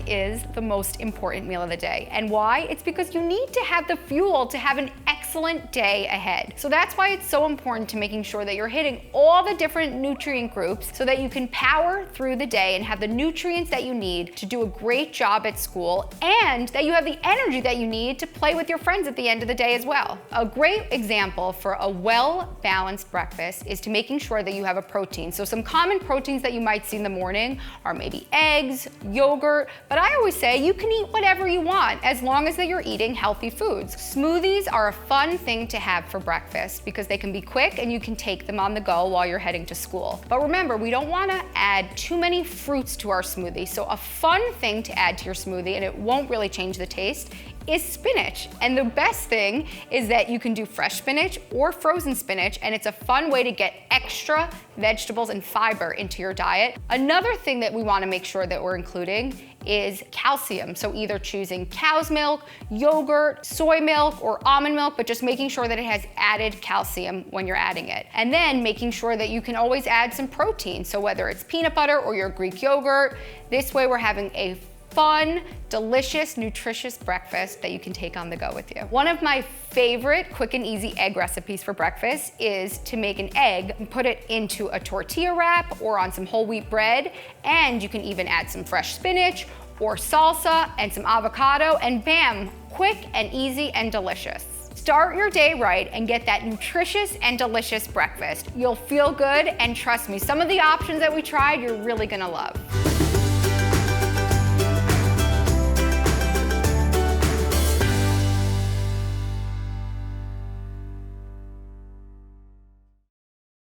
is the most important meal of the day. And why? It's because you need to have the fuel to have an excellent day ahead. So that's why it's so important to making sure that you're hitting all the different nutrient groups so that you can power through the day and have the nutrients that you need to do a great job at school, and that you have the energy that you need to play with your friends at the end of the day as well. A great example for a well-balanced breakfast is to making sure that you have a protein. So some common proteins that you might see in the morning are maybe eggs, yogurt, but I always say you can eat whatever you want as long as that you're eating healthy foods. Smoothies are a fun thing to have for breakfast because they can be quick and you can take them on the go while you're heading to school. But remember, we don't want to add too many fruits to our smoothie. So a fun thing to add to your smoothie, and it won't really change the taste, is spinach. And the best thing is that you can do fresh spinach or frozen spinach, and it's a fun way to get extra vegetables and fiber into your diet. Another thing that we want to make sure that we're including is calcium. So either choosing cow's milk, yogurt, soy milk, or almond milk, but just making sure that it has added calcium when you're adding it. And then making sure that you can always add some protein. So whether it's peanut butter or your Greek yogurt, this way we're having a fun, delicious, nutritious breakfast that you can take on the go with you. One of my favorite quick and easy egg recipes for breakfast is to make an egg and put it into a tortilla wrap or on some whole wheat bread, and you can even add some fresh spinach or salsa and some avocado, and bam, quick and easy and delicious. Start your day right and get that nutritious and delicious breakfast. You'll feel good, and trust me, some of the options that we tried, you're really gonna love.